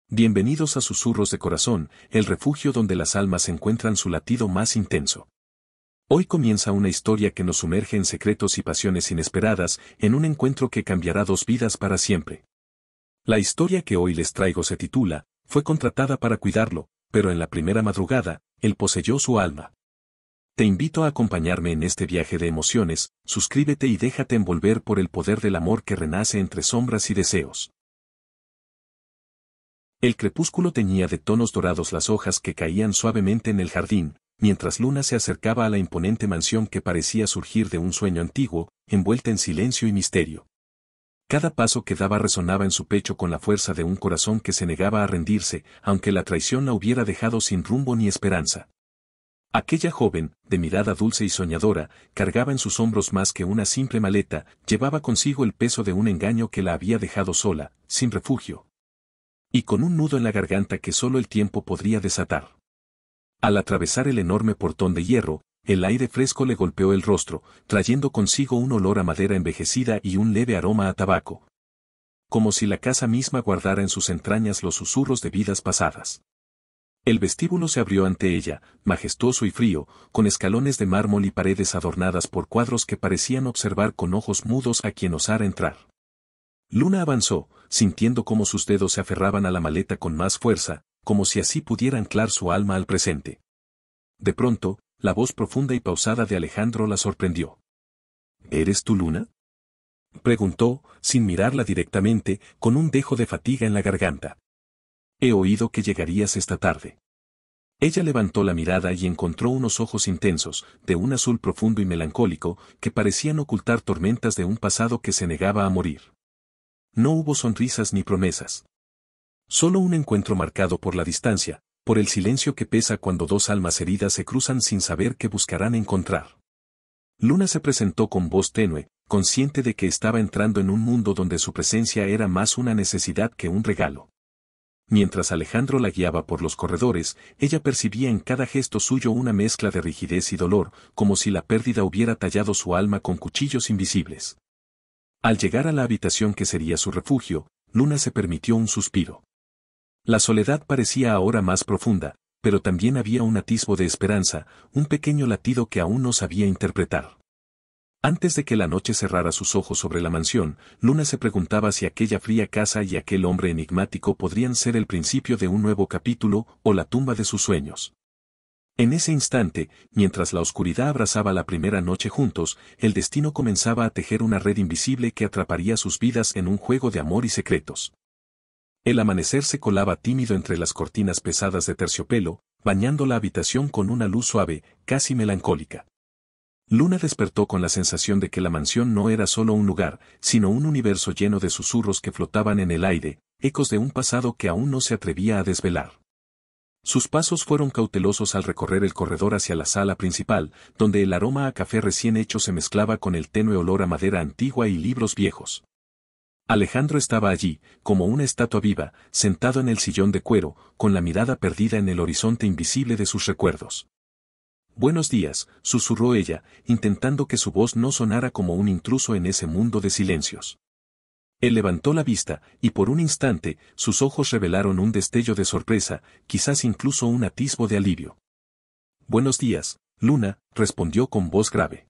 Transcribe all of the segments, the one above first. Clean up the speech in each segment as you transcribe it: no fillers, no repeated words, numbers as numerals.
Bienvenidos a Susurros de Corazón, el refugio donde las almas encuentran su latido más intenso. Hoy comienza una historia que nos sumerge en secretos y pasiones inesperadas, en un encuentro que cambiará dos vidas para siempre. La historia que hoy les traigo se titula, Fue contratada para cuidarlo, pero en la primera madrugada, él poseyó su alma. Te invito a acompañarme en este viaje de emociones, suscríbete y déjate envolver por el poder del amor que renace entre sombras y deseos. El crepúsculo teñía de tonos dorados las hojas que caían suavemente en el jardín, mientras Luna se acercaba a la imponente mansión que parecía surgir de un sueño antiguo, envuelta en silencio y misterio. Cada paso que daba resonaba en su pecho con la fuerza de un corazón que se negaba a rendirse, aunque la traición la hubiera dejado sin rumbo ni esperanza. Aquella joven, de mirada dulce y soñadora, cargaba en sus hombros más que una simple maleta, llevaba consigo el peso de un engaño que la había dejado sola, sin refugio. Y con un nudo en la garganta que solo el tiempo podría desatar. Al atravesar el enorme portón de hierro, el aire fresco le golpeó el rostro, trayendo consigo un olor a madera envejecida y un leve aroma a tabaco. Como si la casa misma guardara en sus entrañas los susurros de vidas pasadas. El vestíbulo se abrió ante ella, majestuoso y frío, con escalones de mármol y paredes adornadas por cuadros que parecían observar con ojos mudos a quien osara entrar. Luna avanzó, sintiendo cómo sus dedos se aferraban a la maleta con más fuerza, como si así pudiera anclar su alma al presente. De pronto, la voz profunda y pausada de Alejandro la sorprendió. ¿Eres tú, Luna?, preguntó, sin mirarla directamente, con un dejo de fatiga en la garganta. He oído que llegarías esta tarde. Ella levantó la mirada y encontró unos ojos intensos, de un azul profundo y melancólico, que parecían ocultar tormentas de un pasado que se negaba a morir. No hubo sonrisas ni promesas. Solo un encuentro marcado por la distancia, por el silencio que pesa cuando dos almas heridas se cruzan sin saber qué buscarán encontrar. Luna se presentó con voz tenue, consciente de que estaba entrando en un mundo donde su presencia era más una necesidad que un regalo. Mientras Alejandro la guiaba por los corredores, ella percibía en cada gesto suyo una mezcla de rigidez y dolor, como si la pérdida hubiera tallado su alma con cuchillos invisibles. Al llegar a la habitación que sería su refugio, Luna se permitió un suspiro. La soledad parecía ahora más profunda, pero también había un atisbo de esperanza, un pequeño latido que aún no sabía interpretar. Antes de que la noche cerrara sus ojos sobre la mansión, Luna se preguntaba si aquella fría casa y aquel hombre enigmático podrían ser el principio de un nuevo capítulo o la tumba de sus sueños. En ese instante, mientras la oscuridad abrazaba la primera noche juntos, el destino comenzaba a tejer una red invisible que atraparía sus vidas en un juego de amor y secretos. El amanecer se colaba tímido entre las cortinas pesadas de terciopelo, bañando la habitación con una luz suave, casi melancólica. Luna despertó con la sensación de que la mansión no era solo un lugar, sino un universo lleno de susurros que flotaban en el aire, ecos de un pasado que aún no se atrevía a desvelar. Sus pasos fueron cautelosos al recorrer el corredor hacia la sala principal, donde el aroma a café recién hecho se mezclaba con el tenue olor a madera antigua y libros viejos. Alejandro estaba allí, como una estatua viva, sentado en el sillón de cuero, con la mirada perdida en el horizonte invisible de sus recuerdos. «Buenos días», susurró ella, intentando que su voz no sonara como un intruso en ese mundo de silencios. Él levantó la vista, y por un instante, sus ojos revelaron un destello de sorpresa, quizás incluso un atisbo de alivio. «Buenos días, Luna», respondió con voz grave.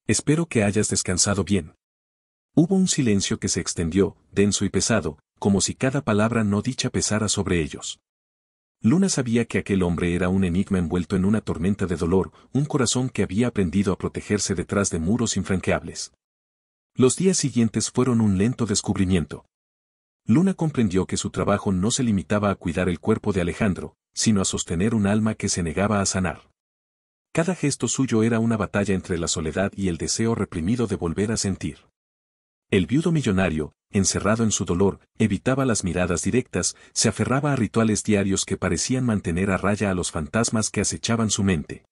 «Espero que hayas descansado bien». Hubo un silencio que se extendió, denso y pesado, como si cada palabra no dicha pesara sobre ellos. Luna sabía que aquel hombre era un enigma envuelto en una tormenta de dolor, un corazón que había aprendido a protegerse detrás de muros infranqueables. Los días siguientes fueron un lento descubrimiento. Luna comprendió que su trabajo no se limitaba a cuidar el cuerpo de Alejandro, sino a sostener un alma que se negaba a sanar. Cada gesto suyo era una batalla entre la soledad y el deseo reprimido de volver a sentir. El viudo millonario, encerrado en su dolor, evitaba las miradas directas, se aferraba a rituales diarios que parecían mantener a raya a los fantasmas que acechaban su mente.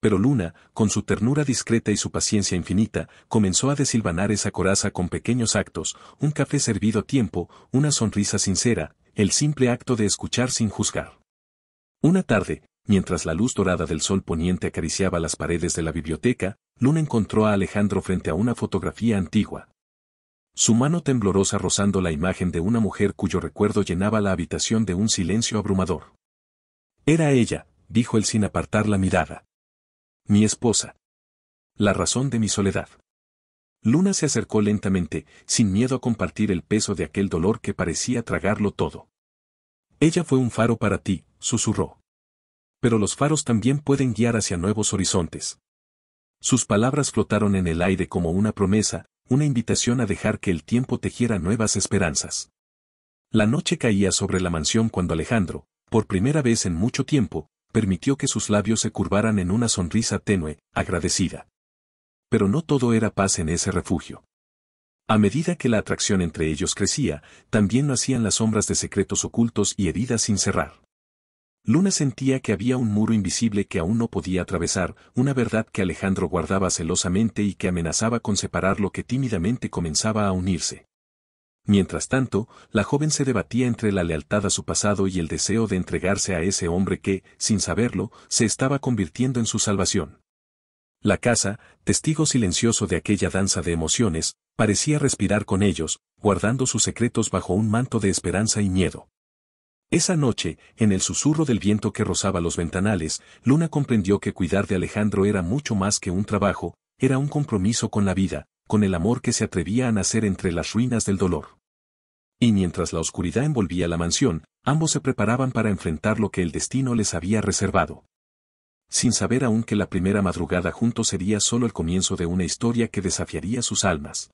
Pero Luna, con su ternura discreta y su paciencia infinita, comenzó a desilvanar esa coraza con pequeños actos, un café servido a tiempo, una sonrisa sincera, el simple acto de escuchar sin juzgar. Una tarde, mientras la luz dorada del sol poniente acariciaba las paredes de la biblioteca, Luna encontró a Alejandro frente a una fotografía antigua. su mano temblorosa rozando la imagen de una mujer cuyo recuerdo llenaba la habitación de un silencio abrumador. Era ella, dijo él sin apartar la mirada. Mi esposa. La razón de mi soledad. Luna se acercó lentamente, sin miedo a compartir el peso de aquel dolor que parecía tragarlo todo. Ella fue un faro para ti, susurró. Pero los faros también pueden guiar hacia nuevos horizontes. Sus palabras flotaron en el aire como una promesa, una invitación a dejar que el tiempo tejiera nuevas esperanzas. La noche caía sobre la mansión cuando Alejandro, por primera vez en mucho tiempo, permitió que sus labios se curvaran en una sonrisa tenue, agradecida. Pero no todo era paz en ese refugio. A medida que la atracción entre ellos crecía, también lo hacían las sombras de secretos ocultos y heridas sin cerrar. Luna sentía que había un muro invisible que aún no podía atravesar, una verdad que Alejandro guardaba celosamente y que amenazaba con separar lo que tímidamente comenzaba a unirse. Mientras tanto, la joven se debatía entre la lealtad a su pasado y el deseo de entregarse a ese hombre que, sin saberlo, se estaba convirtiendo en su salvación. La casa, testigo silencioso de aquella danza de emociones, parecía respirar con ellos, guardando sus secretos bajo un manto de esperanza y miedo. Esa noche, en el susurro del viento que rozaba los ventanales, Luna comprendió que cuidar de Alejandro era mucho más que un trabajo, era un compromiso con la vida, con el amor que se atrevía a nacer entre las ruinas del dolor. Y mientras la oscuridad envolvía la mansión, ambos se preparaban para enfrentar lo que el destino les había reservado. Sin saber aún que la primera madrugada juntos sería solo el comienzo de una historia que desafiaría sus almas.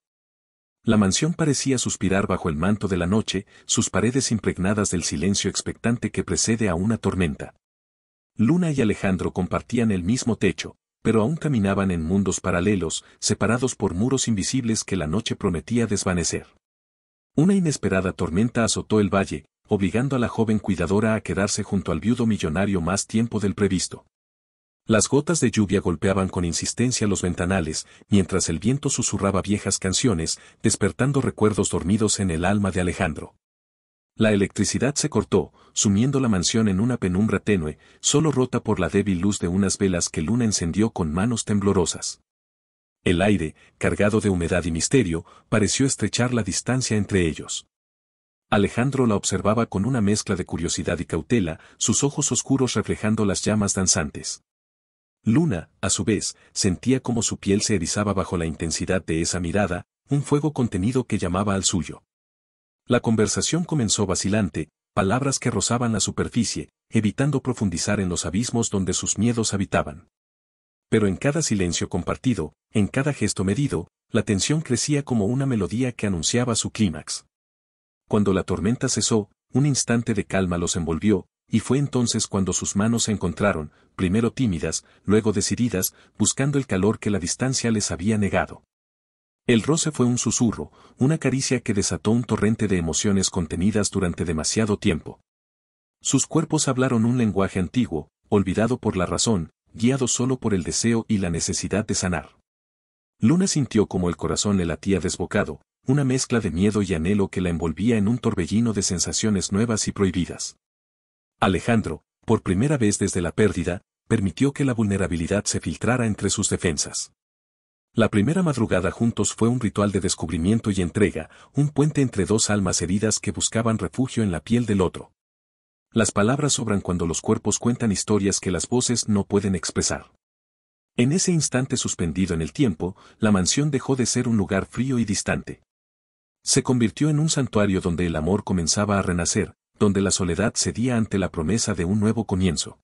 La mansión parecía suspirar bajo el manto de la noche, sus paredes impregnadas del silencio expectante que precede a una tormenta. Luna y Alejandro compartían el mismo techo, pero aún caminaban en mundos paralelos, separados por muros invisibles que la noche prometía desvanecer. Una inesperada tormenta azotó el valle, obligando a la joven cuidadora a quedarse junto al viudo millonario más tiempo del previsto. Las gotas de lluvia golpeaban con insistencia los ventanales, mientras el viento susurraba viejas canciones, despertando recuerdos dormidos en el alma de Alejandro. La electricidad se cortó, sumiendo la mansión en una penumbra tenue, solo rota por la débil luz de unas velas que Luna encendió con manos temblorosas. El aire, cargado de humedad y misterio, pareció estrechar la distancia entre ellos. Alejandro la observaba con una mezcla de curiosidad y cautela, sus ojos oscuros reflejando las llamas danzantes. Luna, a su vez, sentía como su piel se erizaba bajo la intensidad de esa mirada, un fuego contenido que llamaba al suyo. La conversación comenzó vacilante, palabras que rozaban la superficie, evitando profundizar en los abismos donde sus miedos habitaban. Pero en cada silencio compartido, en cada gesto medido, la tensión crecía como una melodía que anunciaba su clímax. Cuando la tormenta cesó, un instante de calma los envolvió, y fue entonces cuando sus manos se encontraron, primero tímidas, luego decididas, buscando el calor que la distancia les había negado. El roce fue un susurro, una caricia que desató un torrente de emociones contenidas durante demasiado tiempo. Sus cuerpos hablaron un lenguaje antiguo, olvidado por la razón, guiado solo por el deseo y la necesidad de sanar. Luna sintió como el corazón le latía desbocado, una mezcla de miedo y anhelo que la envolvía en un torbellino de sensaciones nuevas y prohibidas. Alejandro, por primera vez desde la pérdida, permitió que la vulnerabilidad se filtrara entre sus defensas. La primera madrugada juntos fue un ritual de descubrimiento y entrega, un puente entre dos almas heridas que buscaban refugio en la piel del otro. Las palabras sobran cuando los cuerpos cuentan historias que las voces no pueden expresar. En ese instante suspendido en el tiempo, la mansión dejó de ser un lugar frío y distante. Se convirtió en un santuario donde el amor comenzaba a renacer, donde la soledad cedía ante la promesa de un nuevo comienzo.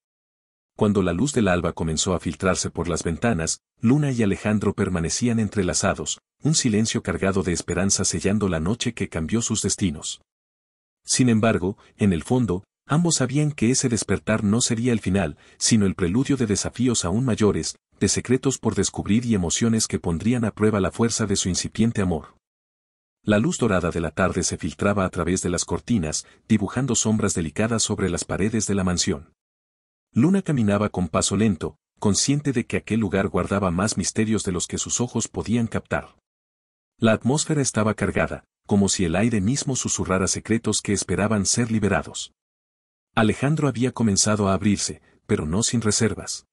Cuando la luz del alba comenzó a filtrarse por las ventanas, Luna y Alejandro permanecían entrelazados, un silencio cargado de esperanza sellando la noche que cambió sus destinos. Sin embargo, en el fondo, ambos sabían que ese despertar no sería el final, sino el preludio de desafíos aún mayores, de secretos por descubrir y emociones que pondrían a prueba la fuerza de su incipiente amor. La luz dorada de la tarde se filtraba a través de las cortinas, dibujando sombras delicadas sobre las paredes de la mansión. Luna caminaba con paso lento, consciente de que aquel lugar guardaba más misterios de los que sus ojos podían captar. La atmósfera estaba cargada, como si el aire mismo susurrara secretos que esperaban ser liberados. Alejandro había comenzado a abrirse, pero no sin reservas.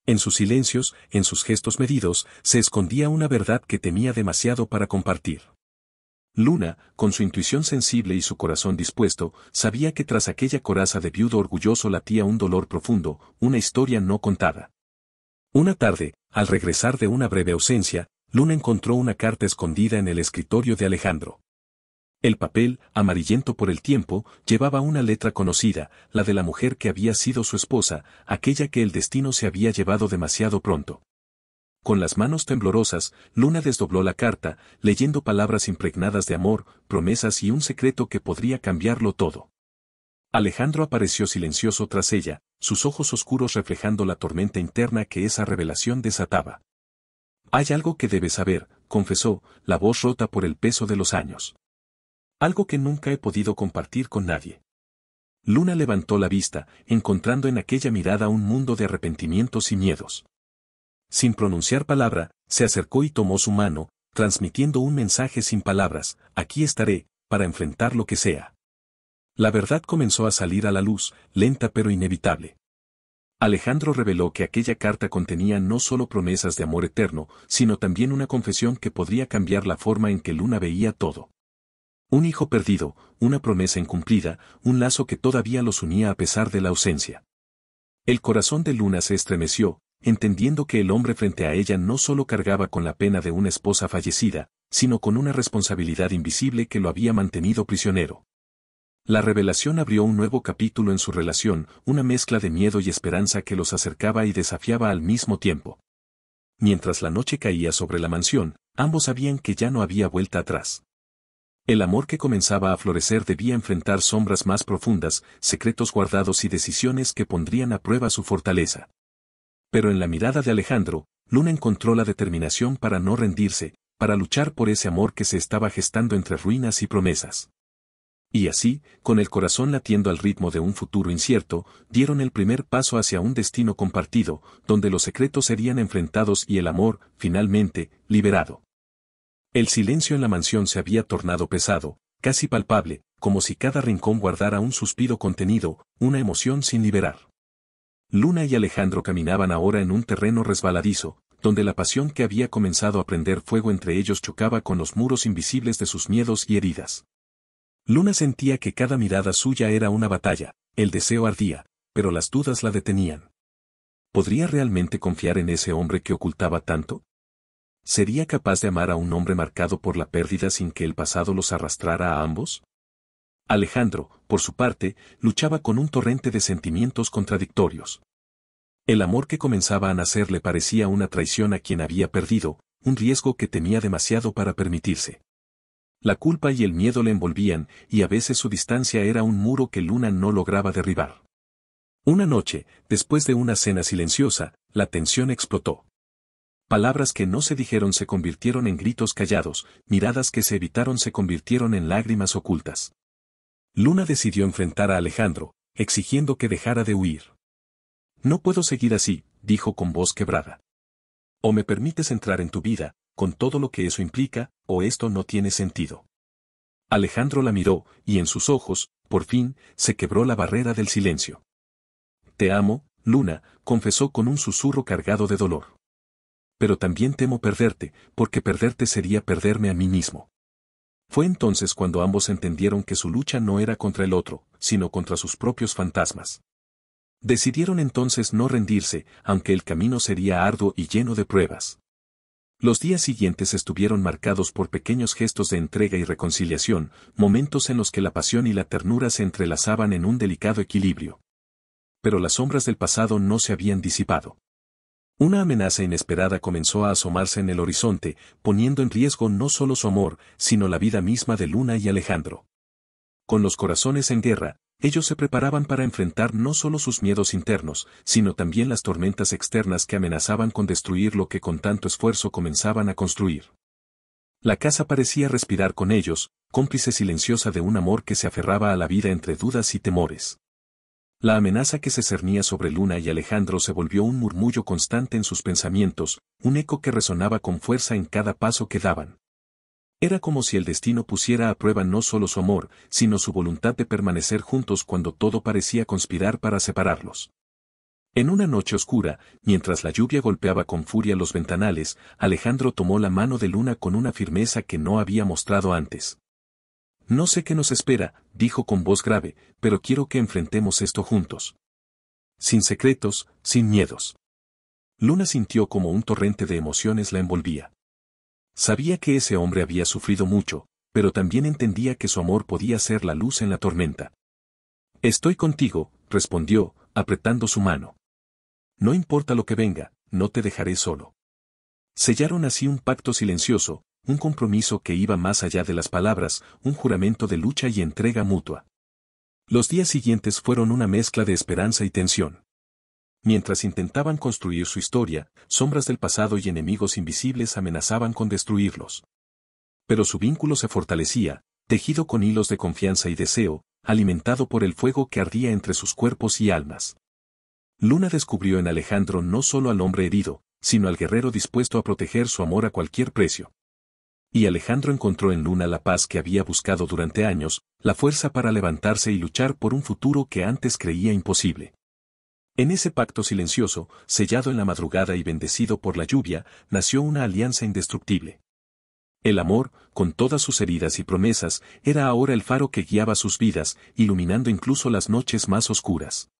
En sus silencios, en sus gestos medidos, se escondía una verdad que temía demasiado para compartir. Luna, con su intuición sensible y su corazón dispuesto, sabía que tras aquella coraza de viudo orgulloso latía un dolor profundo, una historia no contada. Una tarde, al regresar de una breve ausencia, Luna encontró una carta escondida en el escritorio de Alejandro. El papel, amarillento por el tiempo, llevaba una letra conocida, la de la mujer que había sido su esposa, aquella que el destino se había llevado demasiado pronto. Con las manos temblorosas, Luna desdobló la carta, leyendo palabras impregnadas de amor, promesas y un secreto que podría cambiarlo todo. Alejandro apareció silencioso tras ella, sus ojos oscuros reflejando la tormenta interna que esa revelación desataba. Hay algo que debes saber, confesó, la voz rota por el peso de los años. Algo que nunca he podido compartir con nadie. Luna levantó la vista, encontrando en aquella mirada un mundo de arrepentimientos y miedos. Sin pronunciar palabra, se acercó y tomó su mano, transmitiendo un mensaje sin palabras: aquí estaré, para enfrentar lo que sea. La verdad comenzó a salir a la luz, lenta pero inevitable. Alejandro reveló que aquella carta contenía no solo promesas de amor eterno, sino también una confesión que podría cambiar la forma en que Luna veía todo. Un hijo perdido, una promesa incumplida, un lazo que todavía los unía a pesar de la ausencia. El corazón de Luna se estremeció, entendiendo que el hombre frente a ella no solo cargaba con la pena de una esposa fallecida, sino con una responsabilidad invisible que lo había mantenido prisionero. La revelación abrió un nuevo capítulo en su relación, una mezcla de miedo y esperanza que los acercaba y desafiaba al mismo tiempo. Mientras la noche caía sobre la mansión, ambos sabían que ya no había vuelta atrás. El amor que comenzaba a florecer debía enfrentar sombras más profundas, secretos guardados y decisiones que pondrían a prueba su fortaleza. Pero en la mirada de Alejandro, Luna encontró la determinación para no rendirse, para luchar por ese amor que se estaba gestando entre ruinas y promesas. Y así, con el corazón latiendo al ritmo de un futuro incierto, dieron el primer paso hacia un destino compartido, donde los secretos serían enfrentados y el amor, finalmente, liberado. El silencio en la mansión se había tornado pesado, casi palpable, como si cada rincón guardara un suspiro contenido, una emoción sin liberar. Luna y Alejandro caminaban ahora en un terreno resbaladizo, donde la pasión que había comenzado a prender fuego entre ellos chocaba con los muros invisibles de sus miedos y heridas. Luna sentía que cada mirada suya era una batalla, el deseo ardía, pero las dudas la detenían. ¿Podría realmente confiar en ese hombre que ocultaba tanto? ¿Sería capaz de amar a un hombre marcado por la pérdida sin que el pasado los arrastrara a ambos? Alejandro, por su parte, luchaba con un torrente de sentimientos contradictorios. El amor que comenzaba a nacer le parecía una traición a quien había perdido, un riesgo que temía demasiado para permitirse. La culpa y el miedo le envolvían, y a veces su distancia era un muro que Luna no lograba derribar. Una noche, después de una cena silenciosa, la tensión explotó. Palabras que no se dijeron se convirtieron en gritos callados, miradas que se evitaron se convirtieron en lágrimas ocultas. Luna decidió enfrentar a Alejandro, exigiendo que dejara de huir. No puedo seguir así, dijo con voz quebrada. O me permites entrar en tu vida, con todo lo que eso implica, o esto no tiene sentido. Alejandro la miró, y en sus ojos, por fin, se quebró la barrera del silencio. Te amo, Luna, confesó con un susurro cargado de dolor. Pero también temo perderte, porque perderte sería perderme a mí mismo. Fue entonces cuando ambos entendieron que su lucha no era contra el otro, sino contra sus propios fantasmas. Decidieron entonces no rendirse, aunque el camino sería arduo y lleno de pruebas. Los días siguientes estuvieron marcados por pequeños gestos de entrega y reconciliación, momentos en los que la pasión y la ternura se entrelazaban en un delicado equilibrio. Pero las sombras del pasado no se habían disipado. Una amenaza inesperada comenzó a asomarse en el horizonte, poniendo en riesgo no solo su amor, sino la vida misma de Luna y Alejandro. Con los corazones en guerra, ellos se preparaban para enfrentar no solo sus miedos internos, sino también las tormentas externas que amenazaban con destruir lo que con tanto esfuerzo comenzaban a construir. La casa parecía respirar con ellos, cómplice silenciosa de un amor que se aferraba a la vida entre dudas y temores. La amenaza que se cernía sobre Luna y Alejandro se volvió un murmullo constante en sus pensamientos, un eco que resonaba con fuerza en cada paso que daban. Era como si el destino pusiera a prueba no solo su amor, sino su voluntad de permanecer juntos cuando todo parecía conspirar para separarlos. En una noche oscura, mientras la lluvia golpeaba con furia los ventanales, Alejandro tomó la mano de Luna con una firmeza que no había mostrado antes. No sé qué nos espera, dijo con voz grave, pero quiero que enfrentemos esto juntos. Sin secretos, sin miedos. Luna sintió como un torrente de emociones la envolvía. Sabía que ese hombre había sufrido mucho, pero también entendía que su amor podía ser la luz en la tormenta. Estoy contigo, respondió, apretando su mano. No importa lo que venga, no te dejaré solo. Sellaron así un pacto silencioso, un compromiso que iba más allá de las palabras, un juramento de lucha y entrega mutua. Los días siguientes fueron una mezcla de esperanza y tensión. Mientras intentaban construir su historia, sombras del pasado y enemigos invisibles amenazaban con destruirlos. Pero su vínculo se fortalecía, tejido con hilos de confianza y deseo, alimentado por el fuego que ardía entre sus cuerpos y almas. Luna descubrió en Alejandro no solo al hombre herido, sino al guerrero dispuesto a proteger su amor a cualquier precio. Y Alejandro encontró en Luna la paz que había buscado durante años, la fuerza para levantarse y luchar por un futuro que antes creía imposible. En ese pacto silencioso, sellado en la madrugada y bendecido por la lluvia, nació una alianza indestructible. El amor, con todas sus heridas y promesas, era ahora el faro que guiaba sus vidas, iluminando incluso las noches más oscuras.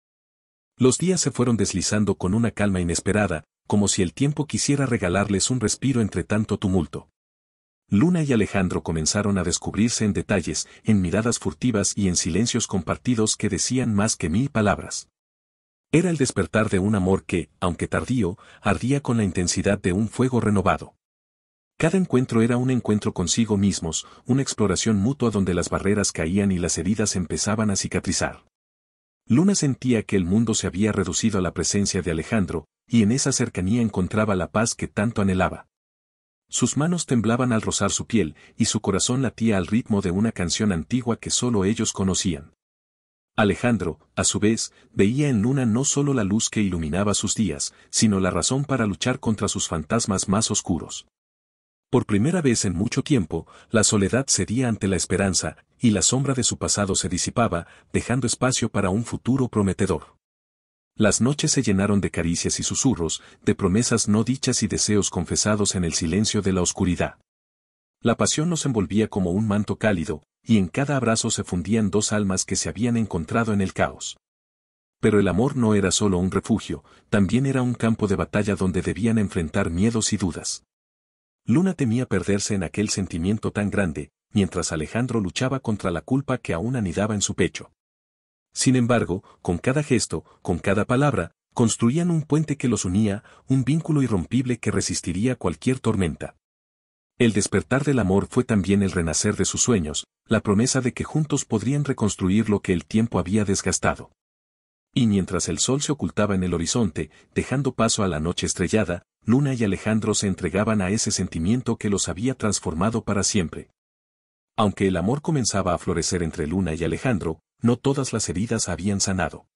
Los días se fueron deslizando con una calma inesperada, como si el tiempo quisiera regalarles un respiro entre tanto tumulto. Luna y Alejandro comenzaron a descubrirse en detalles, en miradas furtivas y en silencios compartidos que decían más que 1000 palabras. Era el despertar de un amor que, aunque tardío, ardía con la intensidad de un fuego renovado. Cada encuentro era un encuentro consigo mismos, una exploración mutua donde las barreras caían y las heridas empezaban a cicatrizar. Luna sentía que el mundo se había reducido a la presencia de Alejandro, y en esa cercanía encontraba la paz que tanto anhelaba. Sus manos temblaban al rozar su piel, y su corazón latía al ritmo de una canción antigua que solo ellos conocían. Alejandro, a su vez, veía en Luna no solo la luz que iluminaba sus días, sino la razón para luchar contra sus fantasmas más oscuros. Por primera vez en mucho tiempo, la soledad cedía ante la esperanza, y la sombra de su pasado se disipaba, dejando espacio para un futuro prometedor. Las noches se llenaron de caricias y susurros, de promesas no dichas y deseos confesados en el silencio de la oscuridad. La pasión los envolvía como un manto cálido, y en cada abrazo se fundían dos almas que se habían encontrado en el caos. Pero el amor no era solo un refugio, también era un campo de batalla donde debían enfrentar miedos y dudas. Luna temía perderse en aquel sentimiento tan grande, mientras Alejandro luchaba contra la culpa que aún anidaba en su pecho. Sin embargo, con cada gesto, con cada palabra, construían un puente que los unía, un vínculo irrompible que resistiría cualquier tormenta. El despertar del amor fue también el renacer de sus sueños, la promesa de que juntos podrían reconstruir lo que el tiempo había desgastado. Y mientras el sol se ocultaba en el horizonte, dejando paso a la noche estrellada, Luna y Alejandro se entregaban a ese sentimiento que los había transformado para siempre. Aunque el amor comenzaba a florecer entre Luna y Alejandro, no todas las heridas habían sanado.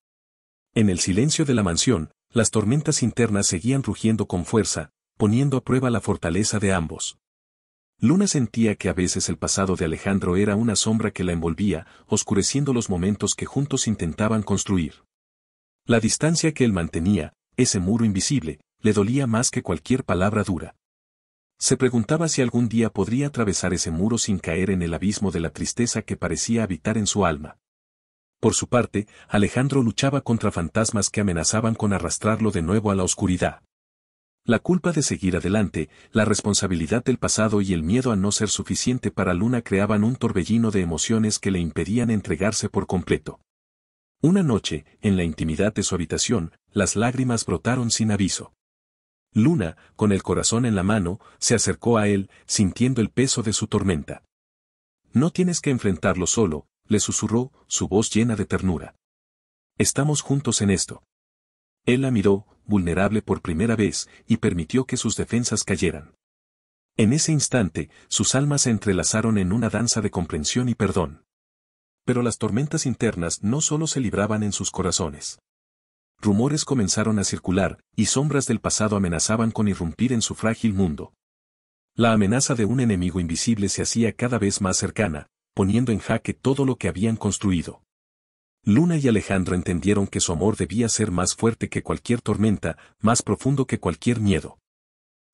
En el silencio de la mansión, las tormentas internas seguían rugiendo con fuerza, poniendo a prueba la fortaleza de ambos. Luna sentía que a veces el pasado de Alejandro era una sombra que la envolvía, oscureciendo los momentos que juntos intentaban construir. La distancia que él mantenía, ese muro invisible, le dolía más que cualquier palabra dura. Se preguntaba si algún día podría atravesar ese muro sin caer en el abismo de la tristeza que parecía habitar en su alma. Por su parte, Alejandro luchaba contra fantasmas que amenazaban con arrastrarlo de nuevo a la oscuridad. La culpa de seguir adelante, la responsabilidad del pasado y el miedo a no ser suficiente para Luna creaban un torbellino de emociones que le impedían entregarse por completo. Una noche, en la intimidad de su habitación, las lágrimas brotaron sin aviso. Luna, con el corazón en la mano, se acercó a él, sintiendo el peso de su tormenta. No tienes que enfrentarlo solo, le susurró, su voz llena de ternura. Estamos juntos en esto. Él la miró, vulnerable por primera vez, y permitió que sus defensas cayeran. En ese instante, sus almas se entrelazaron en una danza de comprensión y perdón. Pero las tormentas internas no solo se libraban en sus corazones. Rumores comenzaron a circular, y sombras del pasado amenazaban con irrumpir en su frágil mundo. La amenaza de un enemigo invisible se hacía cada vez más cercana, poniendo en jaque todo lo que habían construido. Luna y Alejandro entendieron que su amor debía ser más fuerte que cualquier tormenta, más profundo que cualquier miedo.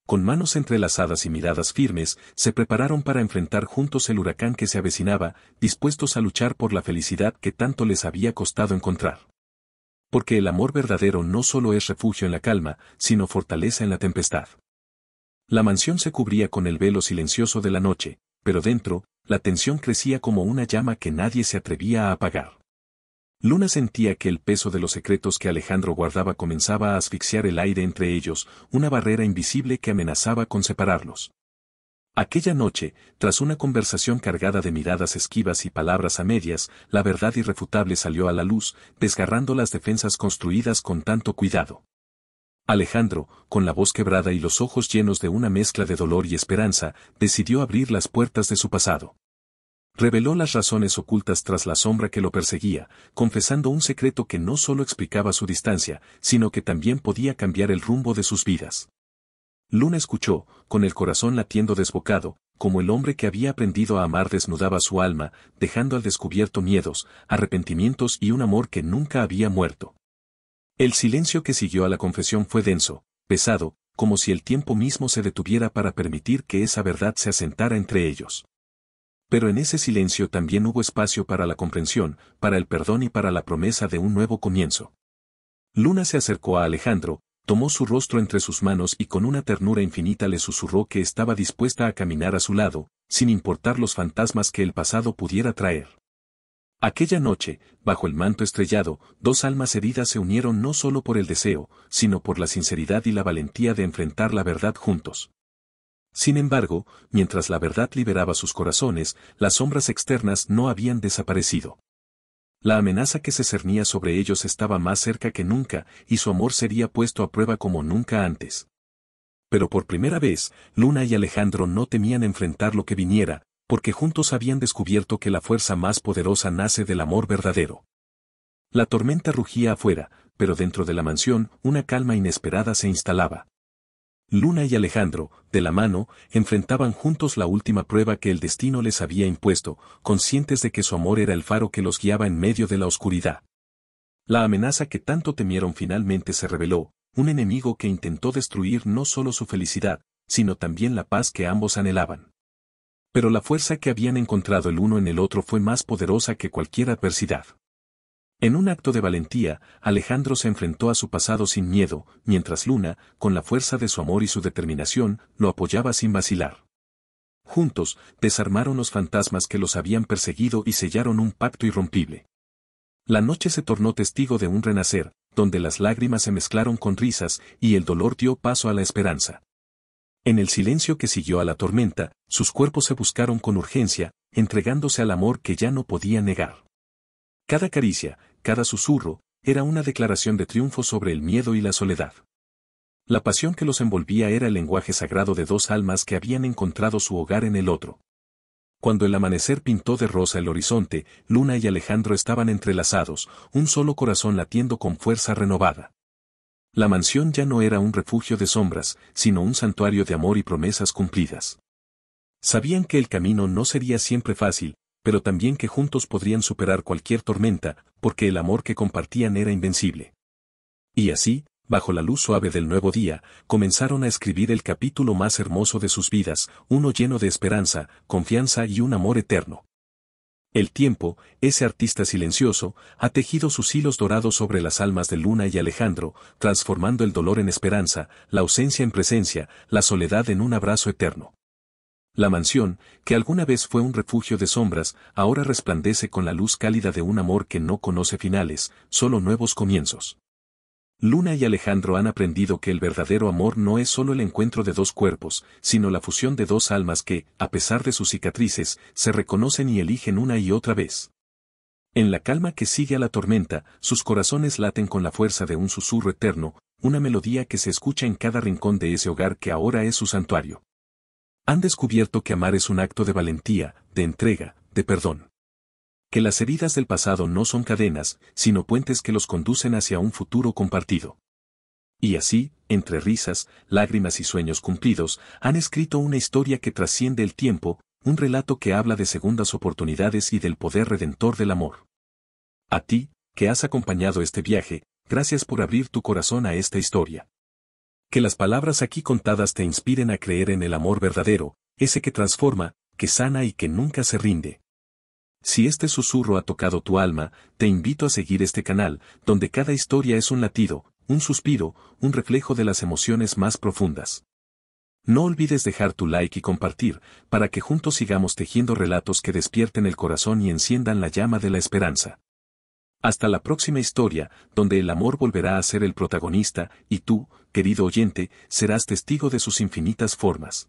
Con manos entrelazadas y miradas firmes, se prepararon para enfrentar juntos el huracán que se avecinaba, dispuestos a luchar por la felicidad que tanto les había costado encontrar. Porque el amor verdadero no solo es refugio en la calma, sino fortaleza en la tempestad. La mansión se cubría con el velo silencioso de la noche, pero dentro, la tensión crecía como una llama que nadie se atrevía a apagar. Luna sentía que el peso de los secretos que Alejandro guardaba comenzaba a asfixiar el aire entre ellos, una barrera invisible que amenazaba con separarlos. Aquella noche, tras una conversación cargada de miradas esquivas y palabras a medias, la verdad irrefutable salió a la luz, desgarrando las defensas construidas con tanto cuidado. Alejandro, con la voz quebrada y los ojos llenos de una mezcla de dolor y esperanza, decidió abrir las puertas de su pasado. Reveló las razones ocultas tras la sombra que lo perseguía, confesando un secreto que no solo explicaba su distancia, sino que también podía cambiar el rumbo de sus vidas. Luna escuchó, con el corazón latiendo desbocado, como el hombre que había aprendido a amar desnudaba su alma, dejando al descubierto miedos, arrepentimientos y un amor que nunca había muerto. El silencio que siguió a la confesión fue denso, pesado, como si el tiempo mismo se detuviera para permitir que esa verdad se asentara entre ellos. Pero en ese silencio también hubo espacio para la comprensión, para el perdón y para la promesa de un nuevo comienzo. Luna se acercó a Alejandro, tomó su rostro entre sus manos y con una ternura infinita le susurró que estaba dispuesta a caminar a su lado, sin importar los fantasmas que el pasado pudiera traer. Aquella noche, bajo el manto estrellado, dos almas heridas se unieron no solo por el deseo, sino por la sinceridad y la valentía de enfrentar la verdad juntos. Sin embargo, mientras la verdad liberaba sus corazones, las sombras externas no habían desaparecido. La amenaza que se cernía sobre ellos estaba más cerca que nunca, y su amor sería puesto a prueba como nunca antes. Pero por primera vez, Luna y Alejandro no temían enfrentar lo que viniera, porque juntos habían descubierto que la fuerza más poderosa nace del amor verdadero. La tormenta rugía afuera, pero dentro de la mansión, una calma inesperada se instalaba. Luna y Alejandro, de la mano, enfrentaban juntos la última prueba que el destino les había impuesto, conscientes de que su amor era el faro que los guiaba en medio de la oscuridad. La amenaza que tanto temieron finalmente se reveló, un enemigo que intentó destruir no solo su felicidad, sino también la paz que ambos anhelaban. Pero la fuerza que habían encontrado el uno en el otro fue más poderosa que cualquier adversidad. En un acto de valentía, Alejandro se enfrentó a su pasado sin miedo, mientras Luna, con la fuerza de su amor y su determinación, lo apoyaba sin vacilar. Juntos, desarmaron los fantasmas que los habían perseguido y sellaron un pacto irrompible. La noche se tornó testigo de un renacer, donde las lágrimas se mezclaron con risas y el dolor dio paso a la esperanza. En el silencio que siguió a la tormenta, sus cuerpos se buscaron con urgencia, entregándose al amor que ya no podía negar. Cada caricia, cada susurro, era una declaración de triunfo sobre el miedo y la soledad. La pasión que los envolvía era el lenguaje sagrado de dos almas que habían encontrado su hogar en el otro. Cuando el amanecer pintó de rosa el horizonte, Luna y Alejandro estaban entrelazados, un solo corazón latiendo con fuerza renovada. La mansión ya no era un refugio de sombras, sino un santuario de amor y promesas cumplidas. Sabían que el camino no sería siempre fácil, pero también que juntos podrían superar cualquier tormenta, porque el amor que compartían era invencible. Y así, bajo la luz suave del nuevo día, comenzaron a escribir el capítulo más hermoso de sus vidas, uno lleno de esperanza, confianza y un amor eterno. El tiempo, ese artista silencioso, ha tejido sus hilos dorados sobre las almas de Luna y Alejandro, transformando el dolor en esperanza, la ausencia en presencia, la soledad en un abrazo eterno. La mansión, que alguna vez fue un refugio de sombras, ahora resplandece con la luz cálida de un amor que no conoce finales, solo nuevos comienzos. Luna y Alejandro han aprendido que el verdadero amor no es solo el encuentro de dos cuerpos, sino la fusión de dos almas que, a pesar de sus cicatrices, se reconocen y eligen una y otra vez. En la calma que sigue a la tormenta, sus corazones laten con la fuerza de un susurro eterno, una melodía que se escucha en cada rincón de ese hogar que ahora es su santuario. Han descubierto que amar es un acto de valentía, de entrega, de perdón. Que las heridas del pasado no son cadenas, sino puentes que los conducen hacia un futuro compartido. Y así, entre risas, lágrimas y sueños cumplidos, han escrito una historia que trasciende el tiempo, un relato que habla de segundas oportunidades y del poder redentor del amor. A ti, que has acompañado este viaje, gracias por abrir tu corazón a esta historia. Que las palabras aquí contadas te inspiren a creer en el amor verdadero, ese que transforma, que sana y que nunca se rinde. Si este susurro ha tocado tu alma, te invito a seguir este canal, donde cada historia es un latido, un suspiro, un reflejo de las emociones más profundas. No olvides dejar tu like y compartir, para que juntos sigamos tejiendo relatos que despierten el corazón y enciendan la llama de la esperanza. Hasta la próxima historia, donde el amor volverá a ser el protagonista, y tú, querido oyente, serás testigo de sus infinitas formas.